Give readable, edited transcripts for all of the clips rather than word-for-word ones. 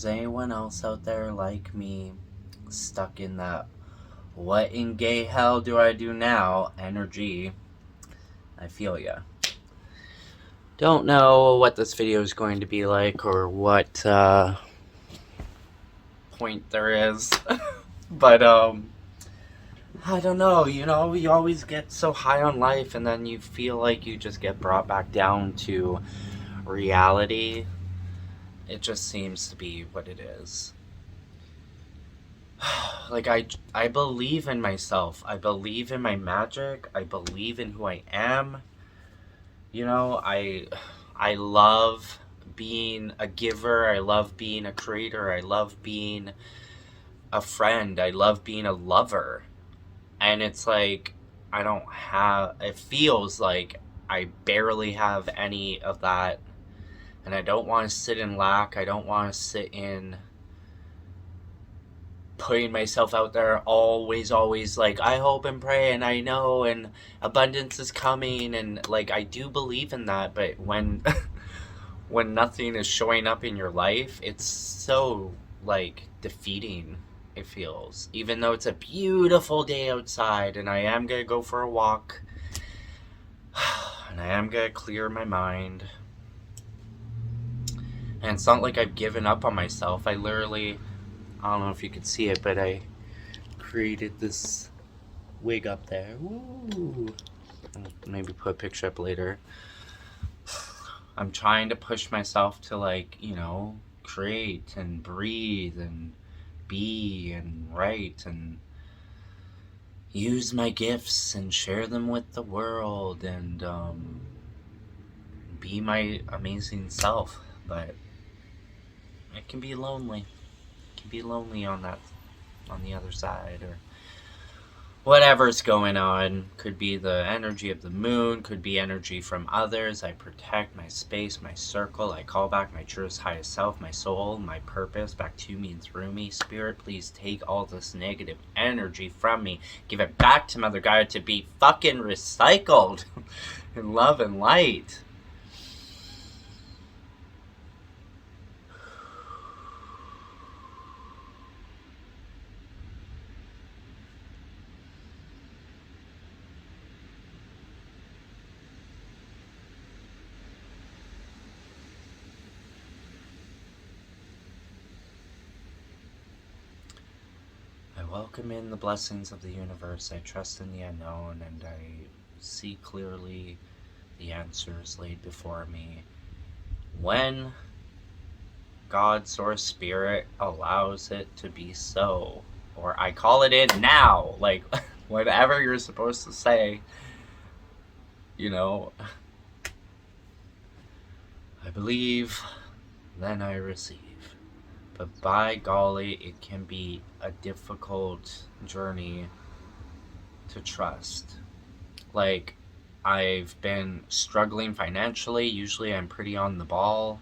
there's anyone else out there like me, stuck in that what in gay hell do I do now energy, I feel ya. Don't know what this video is going to be like or what point there is, but I don't know, you always get so high on life and then you feel like you just get brought back down to reality. It just seems to be what it is. Like, I believe in myself. I believe in my magic. I believe in who I am. I love being a giver. I love being a creator. I love being a friend. I love being a lover. And it's like, it feels like I barely have any of that. And I don't want to sit in lack. I don't want to sit in putting myself out there always like, I hope and pray and I know and abundance is coming. And like, I do believe in that. But when when nothing is showing up in your life, it's so like defeating. It feels, even though it's a beautiful day outside and I am gonna go for a walk and I am gonna clear my mind. And it's not like I've given up on myself. I literally, I don't know if you could see it, but I created this wig up there. Ooh. I'll maybe put a picture up later. I'm trying to push myself to, like, create and breathe and be and write and use my gifts and share them with the world and be my amazing self. But it can be lonely. It can be lonely on the other side, or whatever's going on. Could be the energy of the moon, could be energy from others. I protect my space, my circle. I call back my truest highest self, my soul, my purpose back to me and through me. Spirit, please take all this negative energy from me. Give it back to Mother Gaia to be fucking recycled in love and light. I welcome in the blessings of the universe. I trust in the unknown, and I see clearly the answers laid before me. When God, Source, Spirit allows it to be so, or I call it in now, like whatever you're supposed to say, I believe, then I receive. But by golly, it can be a difficult journey to trust. Like, I've been struggling financially. Usually I'm pretty on the ball.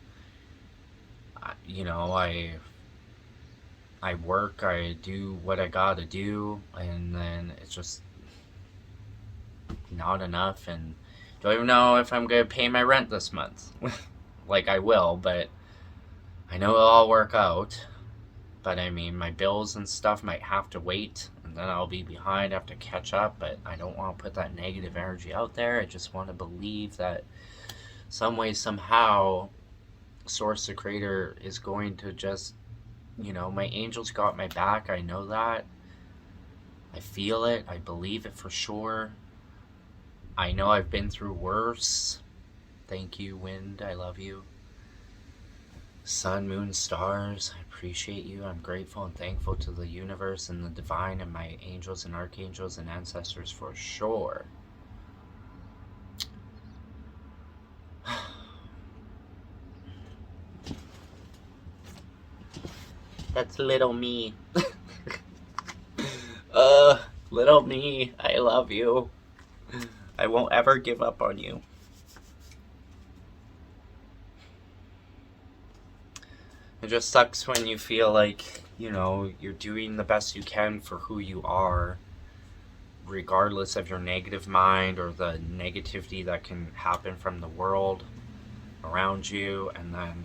I work, I do what I gotta do, and then it's just not enough, and don't even know if I'm gonna pay my rent this month. Like, I will, but I know it'll all work out. But I mean, my bills and stuff might have to wait, and then I'll be behind, have to catch up. But I don't want to put that negative energy out there. I just want to believe that some way, somehow, Source, the Creator, is going to just, my angels got my back. I know that. I feel it. I believe it for sure. I know I've been through worse. Thank you, wind. I love you. Sun, moon, stars, I appreciate you. I'm grateful and thankful to the universe and the divine and my angels and archangels and ancestors for sure. That's little me. Little me, I love you. I won't ever give up on you. It just sucks when you feel like, you're doing the best you can for who you are, regardless of your negative mind or the negativity that can happen from the world around you, and then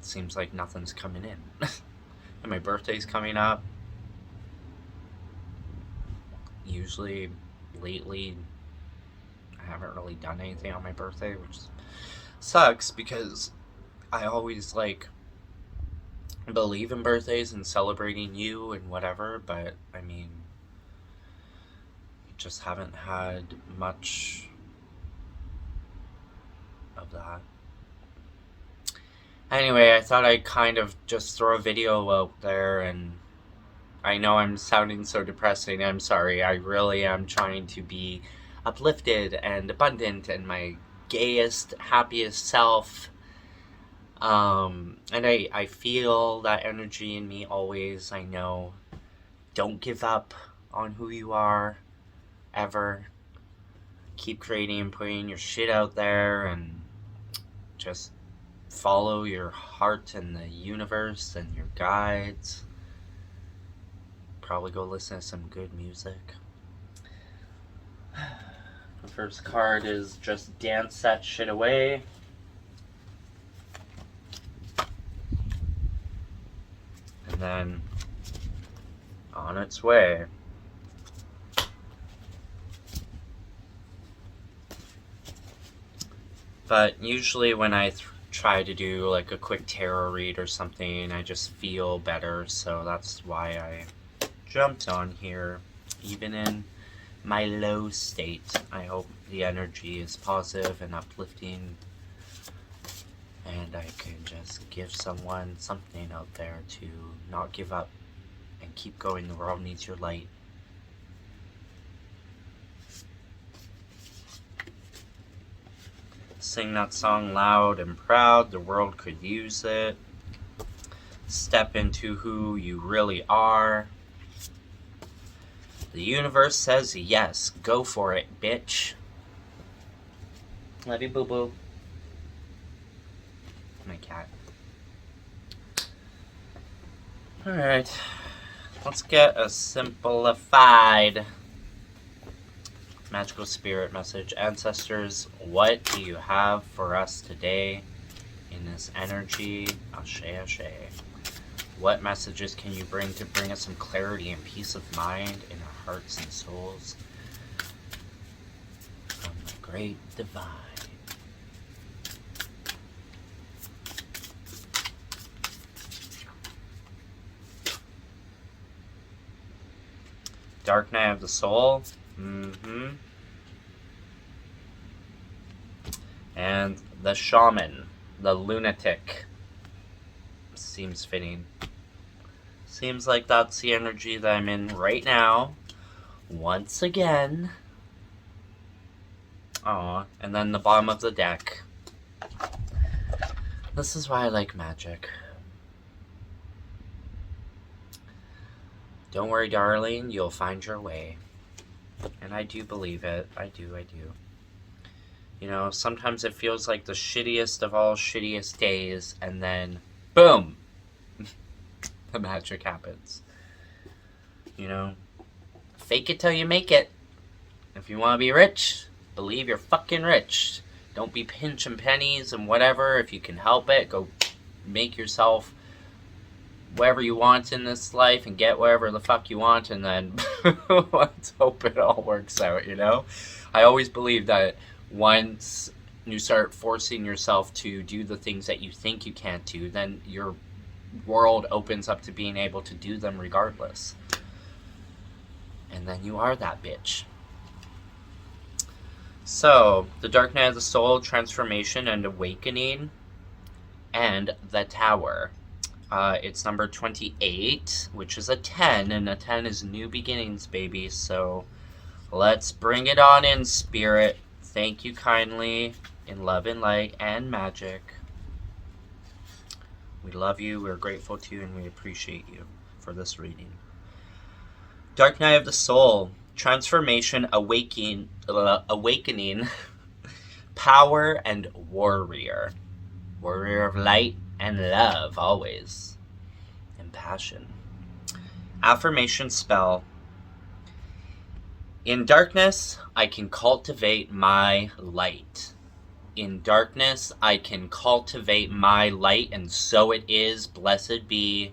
seems like nothing's coming in. And my birthday's coming up. Usually, lately, I haven't really done anything on my birthday, which sucks because I always, like, believe in birthdays and celebrating you and whatever, but, I mean, just haven't had much of that. Anyway, I thought I'd kind of just throw a video out there, and I know I'm sounding so depressing. I'm sorry. I really am trying to be uplifted and abundant and my gayest, happiest self. And I feel that energy in me always. I know. Don't give up on who you are, ever. Keep creating and putting your shit out there, and just follow your heart and the universe and your guides. Probably go listen to some good music. The first card is just dance that shit away. And then on its way. But usually when I try to do like a quick tarot read or something, I just feel better, so that's why I jumped on here, even in my low state. I hope the energy is positive and uplifting, and I can just give someone something out there to not give up and keep going. The world needs your light. Sing that song loud and proud. The world could use it. Step into who you really are. The universe says yes. Go for it, bitch. Love you, boo-boo. My cat. Alright. Let's get a simplified magical spirit message. Ancestors, what do you have for us today in this energy? Ashe, ashe. What messages can you bring to bring us some clarity and peace of mind in our hearts and souls from the great divine? Dark Night of the Soul. And the Shaman, the Lunatic. Seems fitting. Seems like that's the energy that I'm in right now. Once again. Aw, and then the bottom of the deck. This is why I like magic. Don't worry, darling, you'll find your way. And I do believe it. I do. You know, sometimes it feels like the shittiest of all shittiest days, and then, boom! The magic happens. You know? Fake it till you make it. If you want to be rich, believe you're fucking rich. Don't be pinching pennies and whatever. If you can help it, go make yourself whatever you want in this life and get whatever the fuck you want, and then let's hope it all works out, you know? I always believe that once you start forcing yourself to do the things that you think you can't do, then your world opens up to being able to do them regardless. And then you are that bitch. So, the Dark Night of the Soul, Transformation and Awakening, and the Tower. It's number 28, which is a 10, and a 10 is new beginnings, baby. So let's bring it on in, Spirit. Thank you kindly in love and light and magic. We love you, we're grateful to you, and we appreciate you for this reading. Dark Night of the Soul, Transformation, Awakening, Power, and Warrior. Warrior of light and love, always. And passion. Affirmation spell. In darkness, I can cultivate my light. in darkness, I can cultivate my light, and so it is. Blessed be,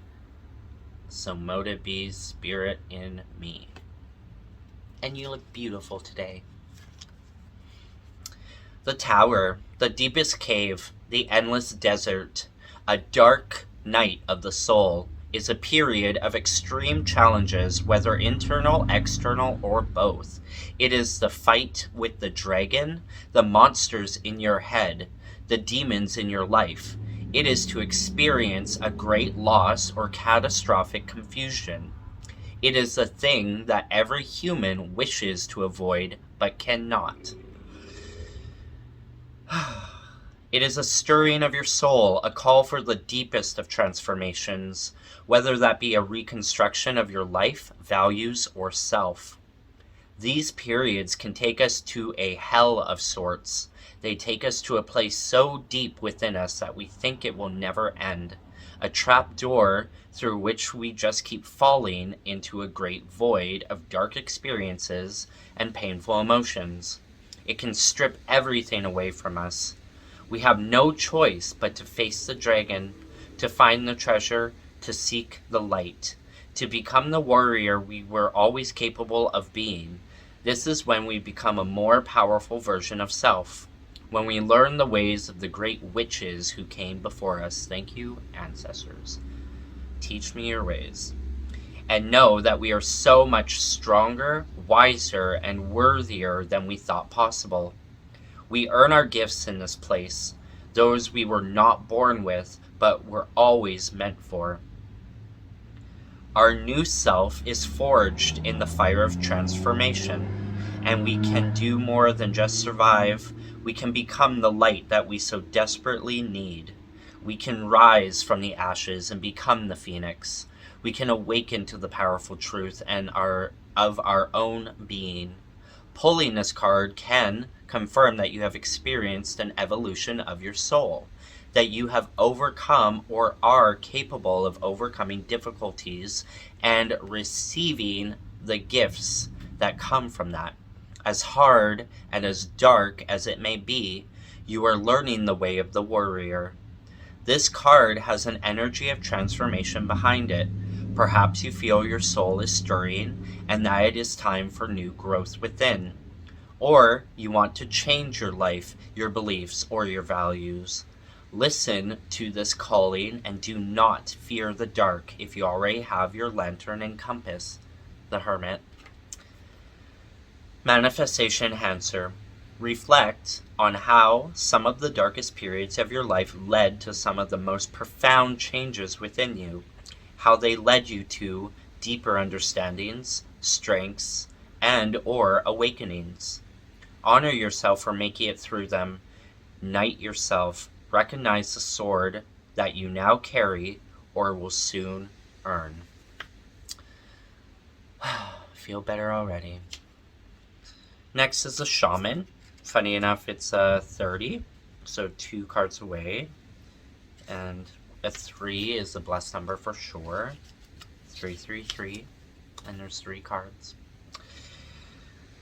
so mote it be, Spirit in me. And you look beautiful today. The tower, the deepest cave, the endless desert, a dark night of the soul, is a period of extreme challenges, whether internal, external, or both. It is the fight with the dragon, the monsters in your head, the demons in your life. It is to experience a great loss or catastrophic confusion. It is the thing that every human wishes to avoid but cannot. It is a stirring of your soul, a call for the deepest of transformations, whether that be a reconstruction of your life, values, or self. These periods can take us to a hell of sorts. They take us to a place so deep within us that we think it will never end. A trap door through which we just keep falling into a great void of dark experiences and painful emotions. It can strip everything away from us. We have no choice but to face the dragon, to find the treasure, to seek the light, to become the warrior we were always capable of being. This is when we become a more powerful version of self, when we learn the ways of the great witches who came before us. Thank you, ancestors. Teach me your ways. And know that we are so much stronger, wiser, and worthier than we thought possible. We earn our gifts in this place, those we were not born with, but were always meant for. Our new self is forged in the fire of transformation, and we can do more than just survive. We can become the light that we so desperately need. We can rise from the ashes and become the phoenix. We can awaken to the powerful truth of our own being. Pulling this card can confirm that you have experienced an evolution of your soul, that you have overcome or are capable of overcoming difficulties and receiving the gifts that come from that. As hard and as dark as it may be, you are learning the way of the warrior. This card has an energy of transformation behind it. Perhaps you feel your soul is stirring and that it is time for new growth within. Or you want to change your life, your beliefs, or your values. Listen to this calling and do not fear the dark if you already have your lantern and compass. The Hermit. Manifestation answer. Reflect on how some of the darkest periods of your life led to some of the most profound changes within you, how they led you to deeper understandings, strengths, and or awakenings. Honor yourself for making it through them. Knight yourself. Recognize the sword that you now carry or will soon earn. Feel better already. Next is the Shaman. Funny enough, it's 30, so 2 cards away. And a 3 is the blessed number for sure. 333, and there's 3 cards.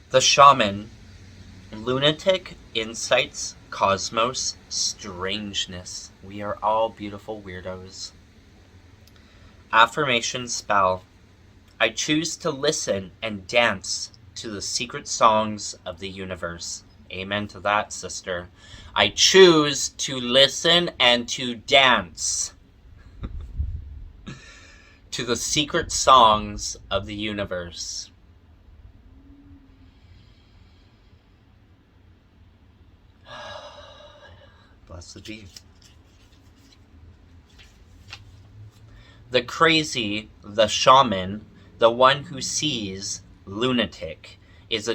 The Shaman. Lunatic, insights, cosmos, strangeness. We are all beautiful weirdos. Affirmation spell. I choose to listen and dance to the secret songs of the universe. Amen to that, sister. I choose to listen and to dance to the secret songs of the universe. Blessed be. The crazy, the shaman, the one who sees, lunatic, is a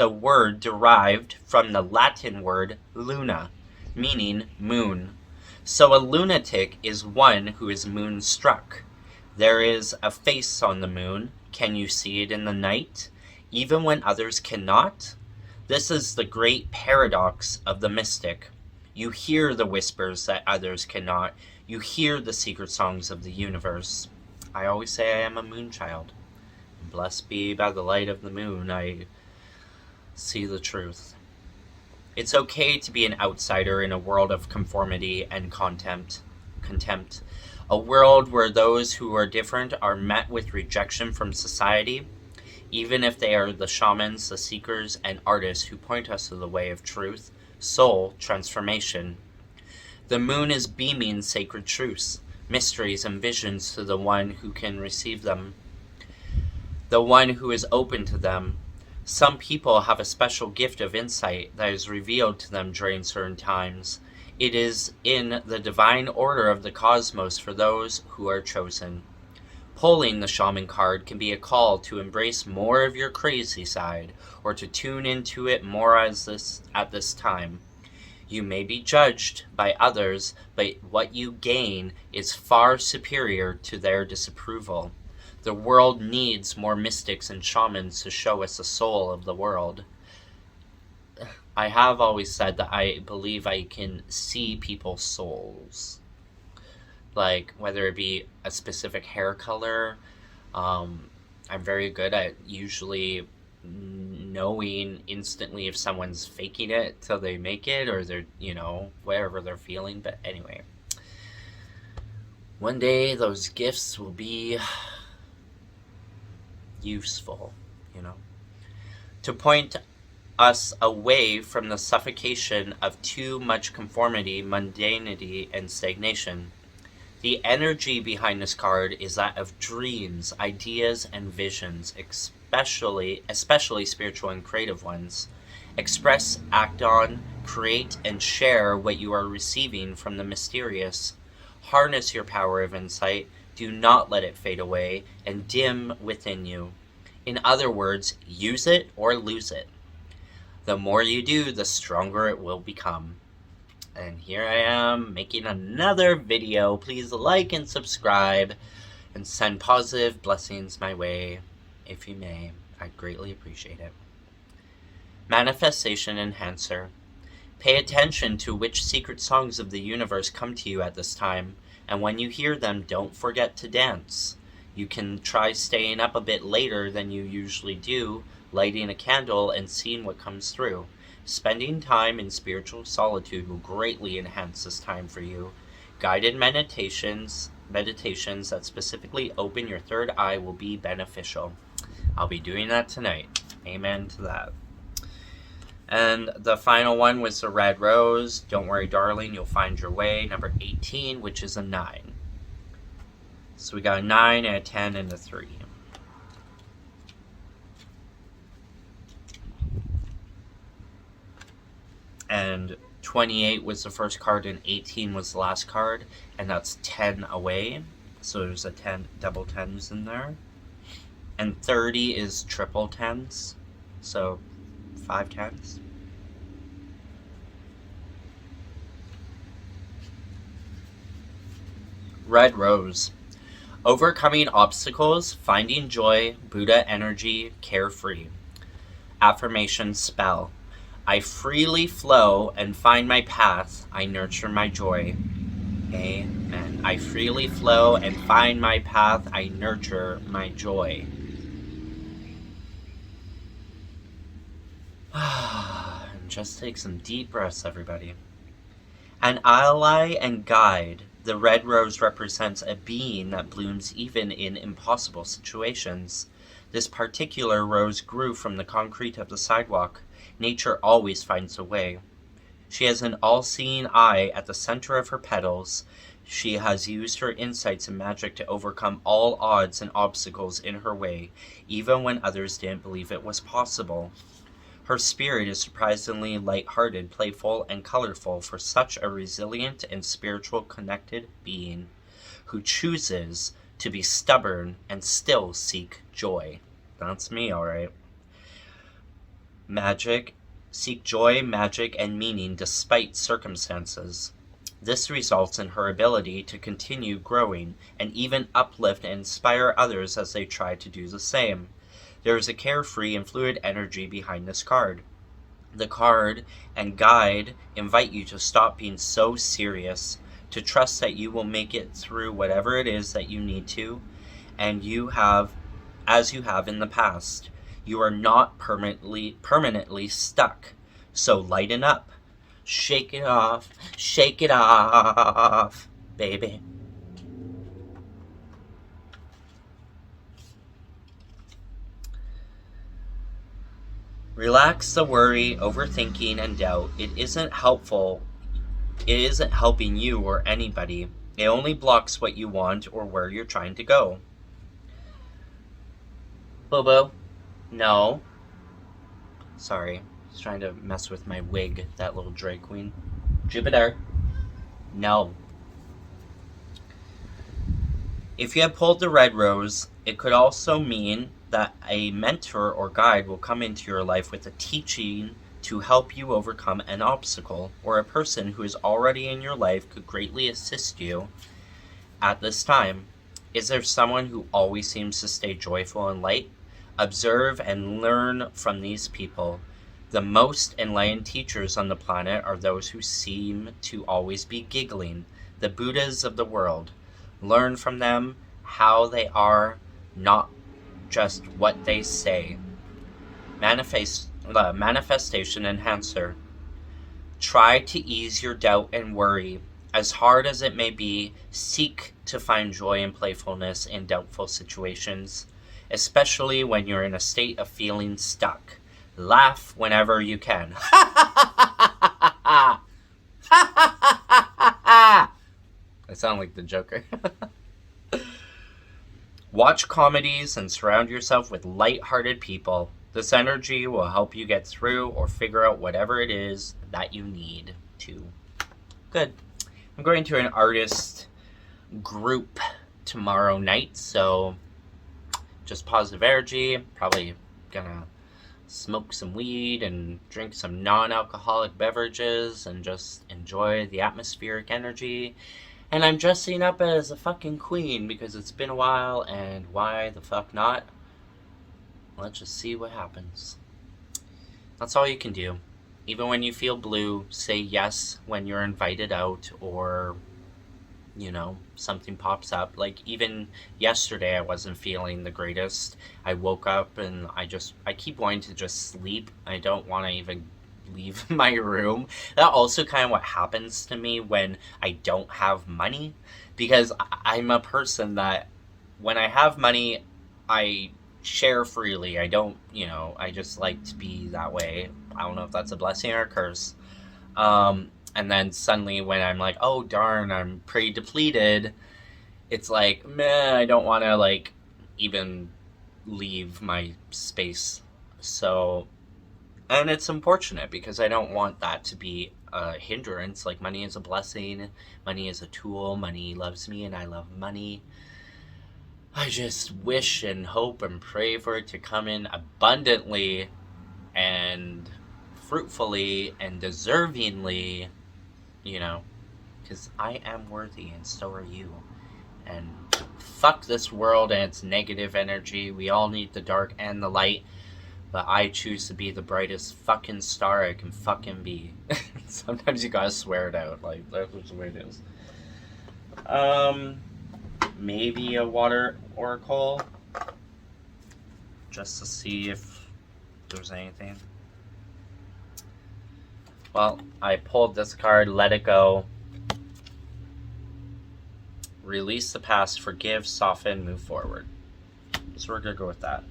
word derived from the Latin word luna, meaning moon. So a lunatic is one who is moonstruck. There is a face on the moon. Can you see it in the night, even when others cannot? This is the great paradox of the mystic. You hear the whispers that others cannot. You hear the secret songs of the universe. I always say I am a moon child. Blessed be by the light of the moon. See the truth. It's okay to be an outsider in a world of conformity and contempt. A world where those who are different are met with rejection from society, even if they are the shamans, the seekers, and artists who point us to the way of truth, soul transformation. The moon is beaming sacred truths, mysteries, and visions to the one who can receive them, the one who is open to them. Some people have a special gift of insight that is revealed to them during certain times. It is in the divine order of the cosmos for those who are chosen. Pulling the shaman card can be a call to embrace more of your crazy side, or to tune into it more at this time. You may be judged by others, but what you gain is far superior to their disapproval. The world needs more mystics and shamans to show us the soul of the world. I have always said that I believe I can see people's souls. Like, whether it be a specific hair color, I'm very good at usually knowing instantly if someone's faking it till they make it, or they're, whatever they're feeling. But anyway, one day those gifts will be useful, to point us away from the suffocation of too much conformity, mundanity, and stagnation. The energy behind this card is that of dreams, ideas, and visions, especially spiritual and creative ones. Express, act on, create, and share what you are receiving from the mysterious. Harness your power of insight. Do not let it fade away and dim within you. In other words, use it or lose it. The more you do, the stronger it will become. And here I am making another video. Please like and subscribe and send positive blessings my way, if you may. I'd greatly appreciate it. Manifestation Enhancer. Pay attention to which secret songs of the universe come to you at this time, and when you hear them, don't forget to dance. You can try staying up a bit later than you usually do, lighting a candle and seeing what comes through. Spending time in spiritual solitude will greatly enhance this time for you. Guided meditations that specifically open your third eye will be beneficial. I'll be doing that tonight. Amen to that. And the final one was the red rose. Don't worry, darling, you'll find your way. Number 18, which is a 9. So we got a 9 and a 10 and a 3. And 28 was the first card and 18 was the last card, and that's 10 away. So there's a 10 double 10s in there. And 30 is triple 10s. So 5 10s. Red rose. Overcoming obstacles, finding joy, Buddha energy, carefree. Affirmation spell. I freely flow and find my path. I nurture my joy. Amen. I freely flow and find my path. I nurture my joy. And just take some deep breaths, everybody. An ally and guide. The red rose represents a being that blooms even in impossible situations. This particular rose grew from the concrete of the sidewalk. Nature always finds a way. She has an all-seeing eye at the center of her petals. She has used her insights and magic to overcome all odds and obstacles in her way, even when others didn't believe it was possible. Her spirit is surprisingly light-hearted, playful, and colorful for such a resilient and spiritual connected being who chooses to be stubborn and still seek joy. That's me, alright. Magic. Seek joy, magic, and meaning despite circumstances. This results in her ability to continue growing and even uplift and inspire others as they try to do the same. There is a carefree and fluid energy behind this card. The card and guide invite you to stop being so serious, to trust that you will make it through whatever it is that you need to, and as you have in the past. You are not permanently stuck. So lighten up. Shake it off, baby. Relax the worry, overthinking, and doubt. It isn't helpful. It isn't helping you or anybody. It only blocks what you want or where you're trying to go. Bobo? No. Sorry. He's trying to mess with my wig, that little drag queen. Jupiter? No. If you have pulled the red rose, it could also mean that a mentor or guide will come into your life with a teaching to help you overcome an obstacle, or a person who is already in your life could greatly assist you at this time. Is there someone who always seems to stay joyful and light? Observe and learn from these people. The most enlightened teachers on the planet are those who seem to always be giggling, the Buddhas of the world. Learn from them how they are, not just what they say. Manifestation enhancer. Try to ease your doubt and worry. As hard as it may be, seek to find joy and playfulness in doubtful situations, especially when you're in a state of feeling stuck. Laugh whenever you can. I sound like the Joker. Watch comedies and surround yourself with light-hearted people. This energy will help you get through or figure out whatever it is that you need to. Good. I'm going to an artist group tomorrow night, so just positive energy. Probably gonna smoke some weed and drink some non-alcoholic beverages and just enjoy the atmospheric energy. And I'm dressing up as a fucking queen because it's been a while, and why the fuck not? Let's just see what happens. That's all you can do. Even when you feel blue, say yes when you're invited out, or, you know, something pops up. Like, even yesterday I wasn't feeling the greatest. I woke up and I keep wanting to just sleep. I don't want to even leave my room. That also kind of what happens to me when I don't have money, because I'm a person that when I have money, I share freely. I don't, I just like to be that way. I don't know if that's a blessing or a curse. And then suddenly when I'm like, oh darn, I'm pretty depleted, it's like, meh, I don't want to like even leave my space. So, and it's unfortunate because I don't want that to be a hindrance. Like, money is a blessing, money is a tool, money loves me and I love money. I just wish and hope and pray for it to come in abundantly and fruitfully and deservingly, because I am worthy and so are you. And fuck this world and its negative energy. We all need the dark and the light, but I choose to be the brightest fucking star I can fucking be. Sometimes you gotta swear it out, like, that's the way it is. Maybe a water oracle, just to see if there's anything. Well, I pulled this card, let it go. Release the past, forgive, soften, move forward. So we're gonna go with that.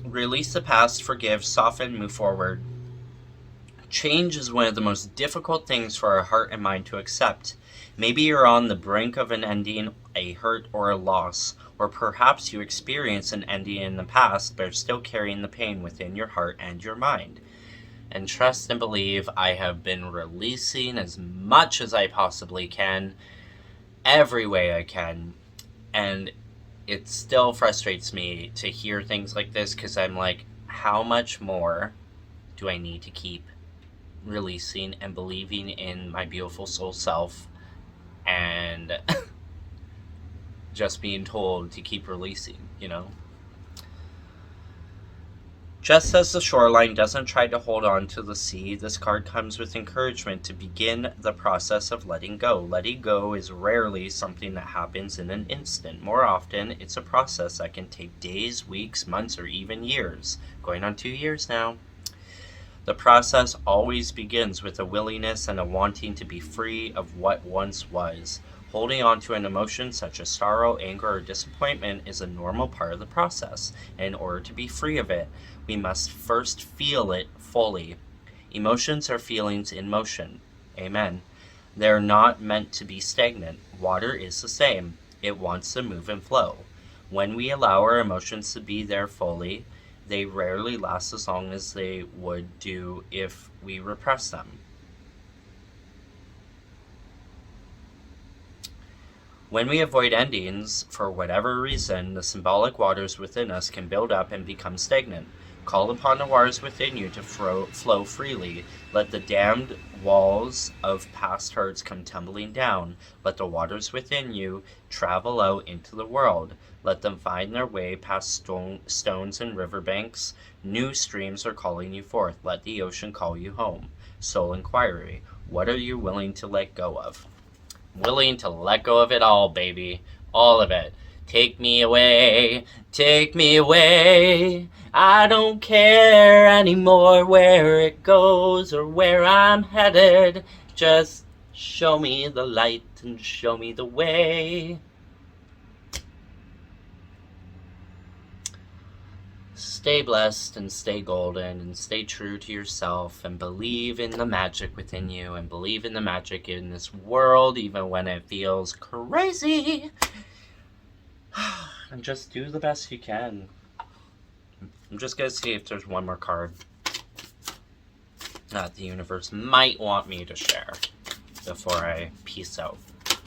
Release the past, forgive, soften, move forward. Change is one of the most difficult things for our heart and mind to accept. Maybe you're on the brink of an ending, a hurt, or a loss, or perhaps you experienced an ending in the past but are still carrying the pain within your heart and your mind. And trust and believe, I have been releasing as much as I possibly can, every way I can, and it still frustrates me to hear things like this, because I'm like, how much more do I need to keep releasing and believing in my beautiful soul self and just being told to keep releasing, Just as the shoreline doesn't try to hold on to the sea, this card comes with encouragement to begin the process of letting go. Letting go is rarely something that happens in an instant. More often, it's a process that can take days, weeks, months, or even years. Going on 2 years now. The process always begins with a willingness and a wanting to be free of what once was. Holding on to an emotion such as sorrow, anger, or disappointment is a normal part of the process. In order to be free of it, we must first feel it fully. Emotions are feelings in motion. Amen. They're not meant to be stagnant. Water is the same. It wants to move and flow. When we allow our emotions to be there fully, they rarely last as long as they would do if we repress them. When we avoid endings, for whatever reason, the symbolic waters within us can build up and become stagnant. Call upon the waters within you to flow freely. Let the dammed walls of past hurts come tumbling down. Let the waters within you travel out into the world. Let them find their way past stones and riverbanks. New streams are calling you forth. Let the ocean call you home. Soul inquiry. What are you willing to let go of? Willing to let go of it all, baby. All of it. Take me away. Take me away. I don't care anymore where it goes or where I'm headed. Just show me the light and show me the way. Stay blessed and stay golden and stay true to yourself and believe in the magic within you and believe in the magic in this world even when it feels crazy. And just do the best you can. I'm just going to see if there's one more card that the universe might want me to share before I peace out. It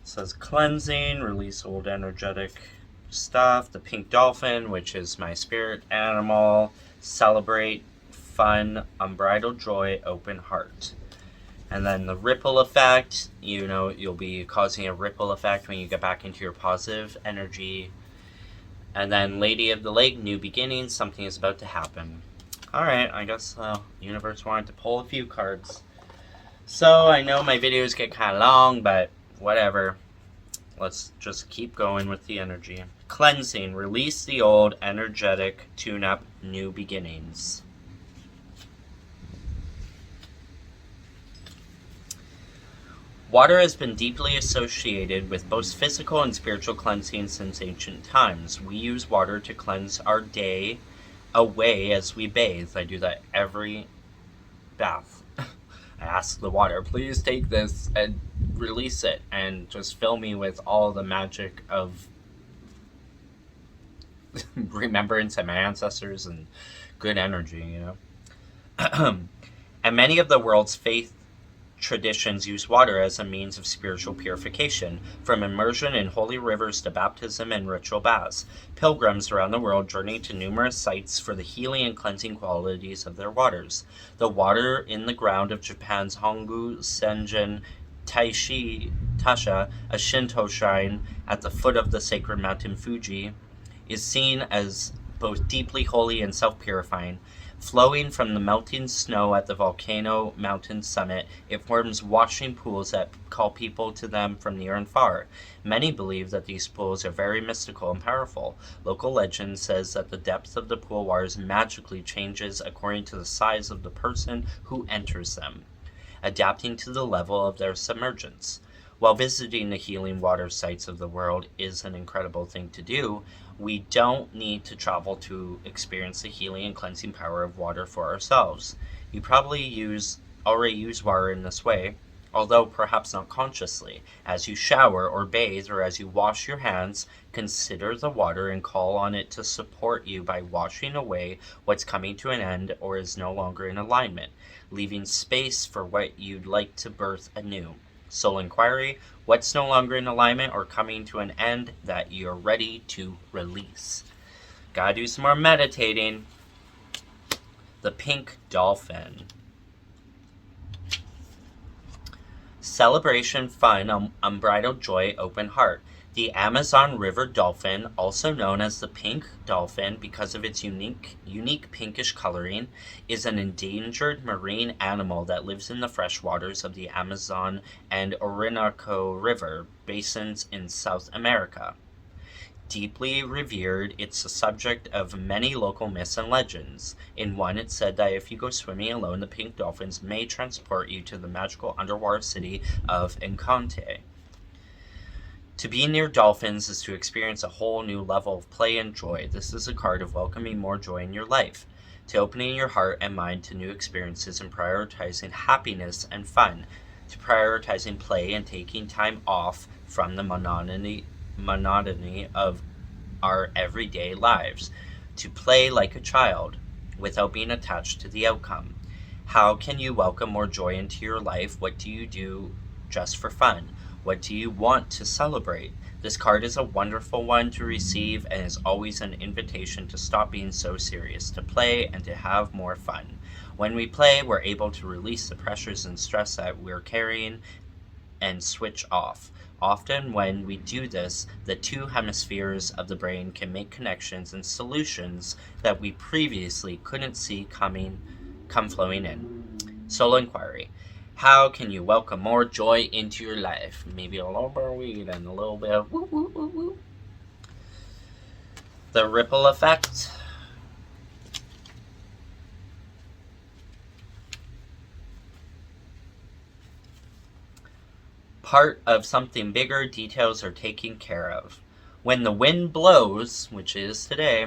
says cleansing, release old energetic stuff. The pink dolphin, which is my spirit animal. Celebrate, fun, unbridled joy, open heart. And then the ripple effect, you know, you'll be causing a ripple effect when you get back into your positive energy. And then Lady of the Lake, new beginnings, something is about to happen. Alright, I guess the universe wanted to pull a few cards. So I know my videos get kind of long, but whatever. Let's just keep going with the energy. Cleansing, release the old, energetic, tune-up, new beginnings. Water has been deeply associated with both physical and spiritual cleansing since ancient times. We use water to cleanse our day away as we bathe. I do that every bath. I ask the water, please take this and release it and just fill me with all the magic of remembrance of my ancestors and good energy, you know. And many of the world's faith traditions use water as a means of spiritual purification, from immersion in holy rivers to baptism and ritual baths. Pilgrims around the world journey to numerous sites for the healing and cleansing qualities of their waters. The water in the ground of Japan's Hongu Senjin Tasha, a Shinto shrine at the foot of the sacred mountain Fuji, is seen as both deeply holy and self-purifying. Flowing from the melting snow at the volcano mountain summit, it forms washing pools that call people to them from near and far. Many believe that these pools are very mystical and powerful. Local legend says that the depth of the pool waters magically changes according to the size of the person who enters them, adapting to the level of their submergence. While visiting the healing water sites of the world is an incredible thing to do, we don't need to travel to experience the healing and cleansing power of water for ourselves. You probably already use water in this way, although perhaps not consciously. As you shower or bathe or as you wash your hands, consider the water and call on it to support you by washing away what's coming to an end or is no longer in alignment, leaving space for what you'd like to birth anew. Soul inquiry, what's no longer in alignment or coming to an end that you're ready to release? Gotta do some more meditating. The pink dolphin. Celebration, fun, unbridled joy, open heart. The Amazon River dolphin, also known as the pink dolphin because of its unique pinkish coloring, is an endangered marine animal that lives in the freshwaters of the Amazon and Orinoco River basins in South America. Deeply revered, it's the subject of many local myths and legends. In one, it's said that if you go swimming alone, the pink dolphins may transport you to the magical underwater city of Encanto. To be near dolphins is to experience a whole new level of play and joy. This is a card of welcoming more joy in your life, to opening your heart and mind to new experiences and prioritizing happiness and fun, to prioritizing play and taking time off from the monotony of our everyday lives, to play like a child without being attached to the outcome. How can you welcome more joy into your life? What do you do just for fun? What do you want to celebrate? This card is a wonderful one to receive and is always an invitation to stop being so serious, to play and to have more fun. When we play, we're able to release the pressures and stress that we're carrying and switch off. Often when we do this, the two hemispheres of the brain can make connections and solutions that we previously couldn't see come flowing in. Soul inquiry. How can you welcome more joy into your life? Maybe a little bit of weed and a little bit of woo woo woo woo. The ripple effect. Part of something bigger, details are taken care of. When the wind blows, which is today,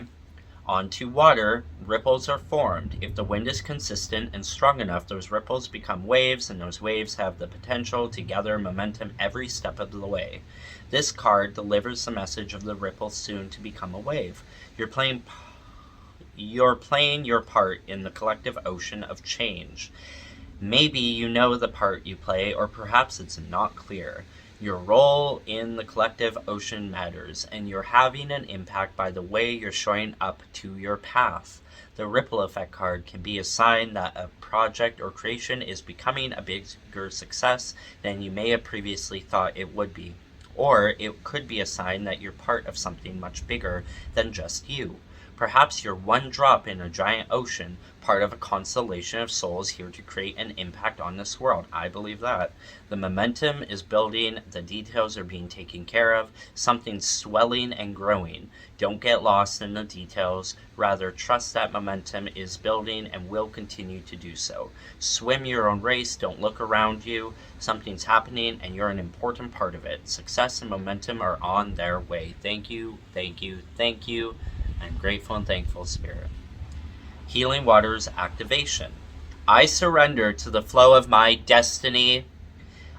onto water, ripples are formed. If the wind is consistent and strong enough, those ripples become waves, and those waves have the potential to gather momentum every step of the way. This card delivers the message of the ripple soon to become a wave. You're playing your part in the collective ocean of change. Maybe you know the part you play, or perhaps it's not clear. Your role in the collective ocean matters, and you're having an impact by the way you're showing up to your path. The ripple effect card can be a sign that a project or creation is becoming a bigger success than you may have previously thought it would be. Or it could be a sign that you're part of something much bigger than just you. Perhaps you're one drop in a giant ocean, part of a constellation of souls here to create an impact on this world. I believe that. The momentum is building, the details are being taken care of, something's swelling and growing. Don't get lost in the details, rather trust that momentum is building and will continue to do so. Swim your own race, don't look around you. Something's happening and you're an important part of it. Success and momentum are on their way. Thank you, thank you, thank you. I'm grateful and thankful, Spirit. Healing Waters activation. I surrender to the flow of my destiny.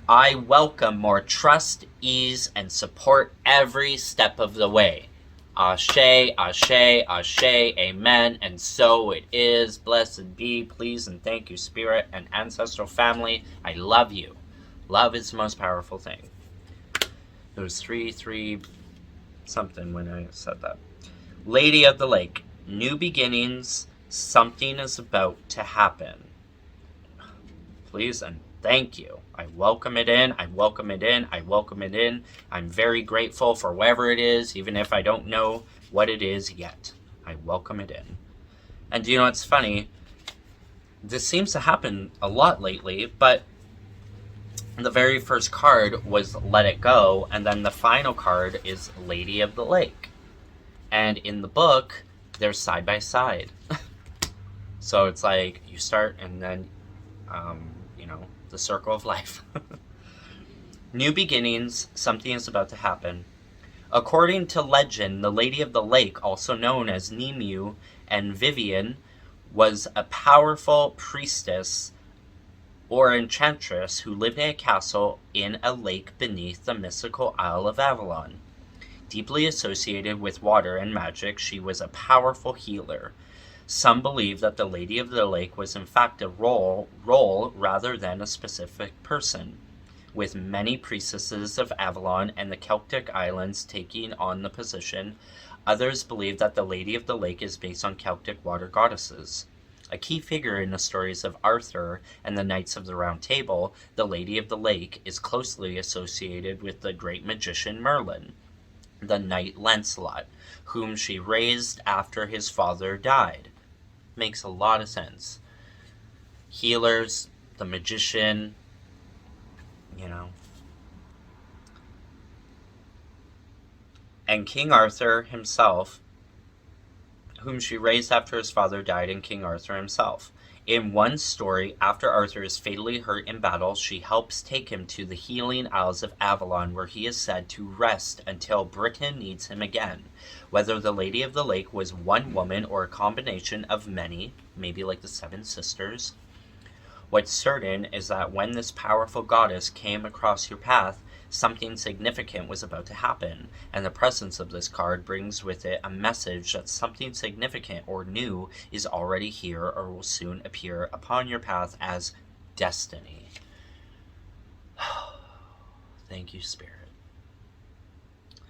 I welcome more trust, ease, and support every step of the way. Ashe, ashe, ashe, amen, and so it is. Blessed be, please, and thank you, Spirit and ancestral family. I love you. Love is the most powerful thing. It was 3 something when I said that. Lady of the Lake, new beginnings, something is about to happen. Please and thank you. I welcome it in, I welcome it in, I welcome it in. I'm very grateful for whatever it is, even if I don't know what it is yet. I welcome it in. And you know, it's funny, this seems to happen a lot lately, but the very first card was Let It Go, and then the final card is Lady of the Lake. And in the book, they're side by side. So it's like you start and then, the circle of life. New beginnings, something is about to happen. According to legend, the Lady of the Lake, also known as Nemu and Vivian, was a powerful priestess or enchantress who lived in a castle in a lake beneath the mystical Isle of Avalon. Deeply associated with water and magic, she was a powerful healer. Some believe that the Lady of the Lake was in fact a role rather than a specific person, with many priestesses of Avalon and the Celtic islands taking on the position. Others believe that the Lady of the Lake is based on Celtic water goddesses. A key figure in the stories of Arthur and the Knights of the Round Table, the Lady of the Lake is closely associated with the great magician Merlin. the knight Lancelot, whom she raised after his father died. Makes a lot of sense. Healers, the magician, you know. And King Arthur himself, whom she raised after his father died, and King Arthur himself. In one story, after Arthur is fatally hurt in battle, she helps take him to the healing Isles of Avalon, where he is said to rest until Britain needs him again. Whether the Lady of the Lake was one woman or a combination of many, maybe like the Seven Sisters, what's certain is that when this powerful goddess came across your path, something significant was about to happen, and the presence of this card brings with it a message that something significant or new is already here or will soon appear upon your path as destiny. Thank you, Spirit.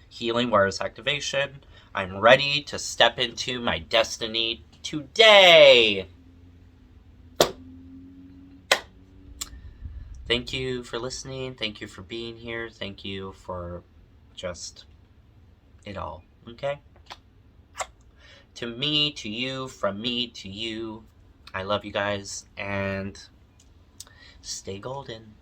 Healing Waters activation. I'm ready to step into my destiny today. Thank you for listening. Thank you for being here. Thank you for just it all. Okay? To me, to you, from me to you. I love you guys, and stay golden.